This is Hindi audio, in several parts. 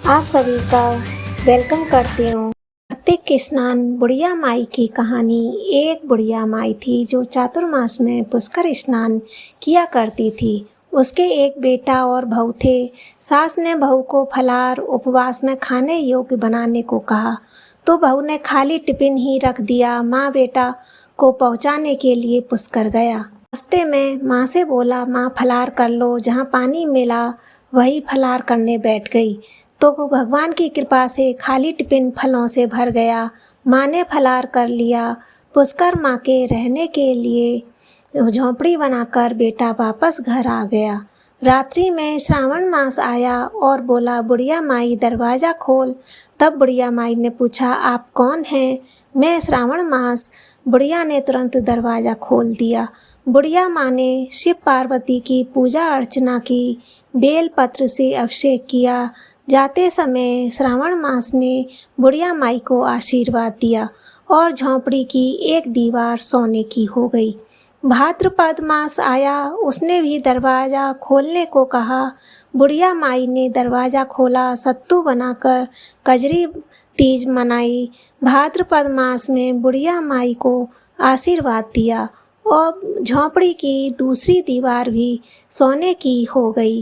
आप सभी का वेलकम करती हूँ। कार्तिक स्नान बुढ़िया माई की कहानी। एक बुढ़िया माई थी जो चातुर्मास में पुष्कर स्नान किया करती थी। उसके एक बेटा और बहू थे। सास ने बहू को फलाहार उपवास में खाने योग्य बनाने को कहा तो बहू ने खाली टिफिन ही रख दिया। माँ बेटा को पहुँचाने के लिए पुष्कर गया। रास्ते में माँ से बोला, माँ फलाहार कर लो। जहाँ पानी मिला वही फलाहार करने बैठ गई तो भगवान की कृपा से खाली टिफिन फलों से भर गया। माँ ने फलाहार कर लिया। पुष्कर माँ के रहने के लिए झोंपड़ी बनाकर बेटा वापस घर आ गया। रात्रि में श्रावण मास आया और बोला, बुढ़िया माई दरवाज़ा खोल। तब बुढ़िया माई ने पूछा, आप कौन हैं? मैं श्रावण मास। बुढ़िया ने तुरंत दरवाज़ा खोल दिया। बुढ़िया माँ ने शिव पार्वती की पूजा अर्चना की, बेल पत्र से अभिषेक किया। जाते समय श्रावण मास ने बुढ़िया माई को आशीर्वाद दिया और झोंपड़ी की एक दीवार सोने की हो गई। भाद्रपद मास आया, उसने भी दरवाज़ा खोलने को कहा। बुढ़िया माई ने दरवाज़ा खोला, सत्तू बनाकर कजरी तीज मनाई। भाद्रपद मास में बुढ़िया माई को आशीर्वाद दिया और झोंपड़ी की दूसरी दीवार भी सोने की हो गई।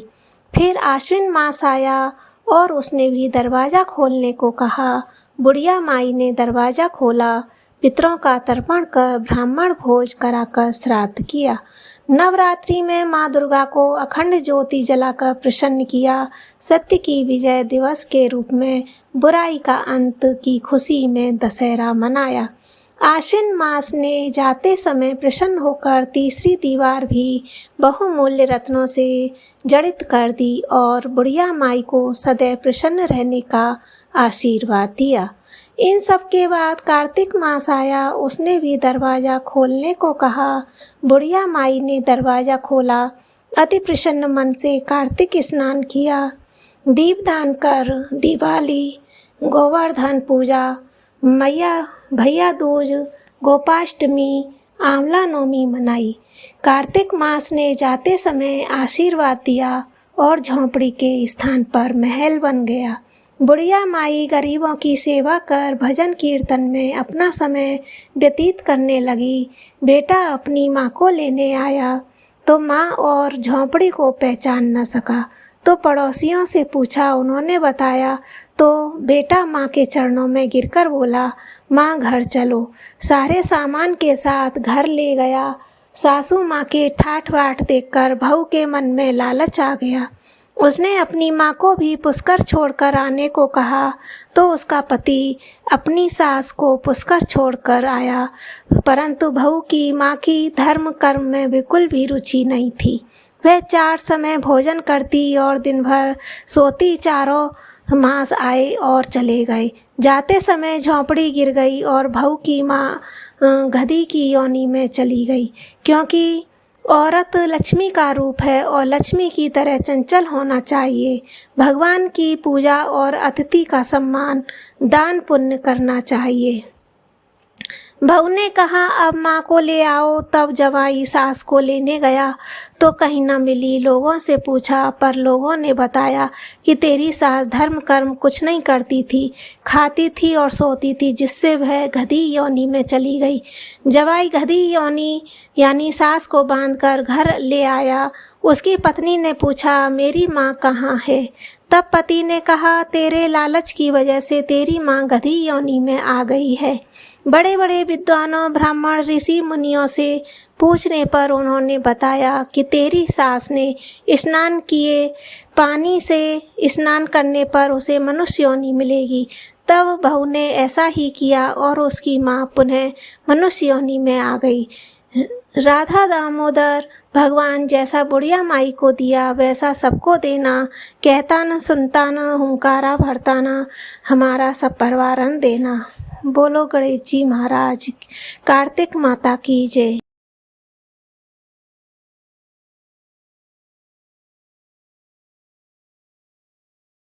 फिर आश्विन मास आया और उसने भी दरवाज़ा खोलने को कहा। बुढ़िया माई ने दरवाज़ा खोला, पितरों का तर्पण कर ब्राह्मण भोज कराकर श्राद्ध किया। नवरात्रि में माँ दुर्गा को अखंड ज्योति जलाकर प्रसन्न किया। सत्य की विजय दिवस के रूप में बुराई का अंत की खुशी में दशहरा मनाया। आश्विन मास ने जाते समय प्रसन्न होकर तीसरी दीवार भी बहुमूल्य रत्नों से जड़ित कर दी और बुढ़िया माई को सदैव प्रसन्न रहने का आशीर्वाद दिया। इन सब के बाद कार्तिक मास आया, उसने भी दरवाज़ा खोलने को कहा। बुढ़िया माई ने दरवाज़ा खोला, अति प्रसन्न मन से कार्तिक स्नान किया, दीपदान कर दिवाली, गोवर्धन पूजा, भैया दूज, गोपाष्टमी, आंवला नवमी मनाई। कार्तिक मास ने जाते समय आशीर्वाद दिया और झोंपड़ी के स्थान पर महल बन गया। बुढ़िया माई गरीबों की सेवा कर भजन कीर्तन में अपना समय व्यतीत करने लगी। बेटा अपनी माँ को लेने आया तो माँ और झोंपड़ी को पहचान न सका तो पड़ोसियों से पूछा। उन्होंने बताया तो बेटा माँ के चरणों में गिरकर बोला, माँ घर चलो। सारे सामान के साथ घर ले गया। सासू माँ के ठाठ बाट देखकर बहू के मन में लालच आ गया। उसने अपनी माँ को भी पुष्कर छोड़कर आने को कहा तो उसका पति अपनी सास को पुष्कर छोड़कर आया, परंतु बहू की माँ की धर्म कर्म में बिल्कुल भी रुचि नहीं थी। वह 4 समय भोजन करती और दिन भर सोती। चारों मास आए और चले गए। जाते समय झोंपड़ी गिर गई और बहू की माँ गधी की योनि में चली गई, क्योंकि औरत लक्ष्मी का रूप है और लक्ष्मी की तरह चंचल होना चाहिए। भगवान की पूजा और अतिथि का सम्मान, दान पुण्य करना चाहिए। बहू ने कहा, अब माँ को ले आओ। तब जवाई सास को लेने गया तो कहीं न मिली। लोगों से पूछा पर लोगों ने बताया कि तेरी सास धर्म कर्म कुछ नहीं करती थी, खाती थी और सोती थी, जिससे वह गधी योनि में चली गई। जवाई गधी योनि यानी सास को बांधकर घर ले आया। उसकी पत्नी ने पूछा, मेरी माँ कहाँ है? तब पति ने कहा, तेरे लालच की वजह से तेरी माँ गधी योनि में आ गई है। बड़े बड़े विद्वानों, ब्राह्मण, ऋषि मुनियों से पूछने पर उन्होंने बताया कि तेरी सास ने स्नान किए पानी से स्नान करने पर उसे मनुष्य योनि मिलेगी। तब बहू ने ऐसा ही किया और उसकी माँ पुनः मनुष्य योनि में आ गई। राधा दामोदर भगवान जैसा बुढ़िया माई को दिया वैसा सबको देना, कहता न सुनता न हुंकारा भरता न, हमारा सब परवारन देना। बोलो गणेश जी महाराज, कार्तिक माता की जय।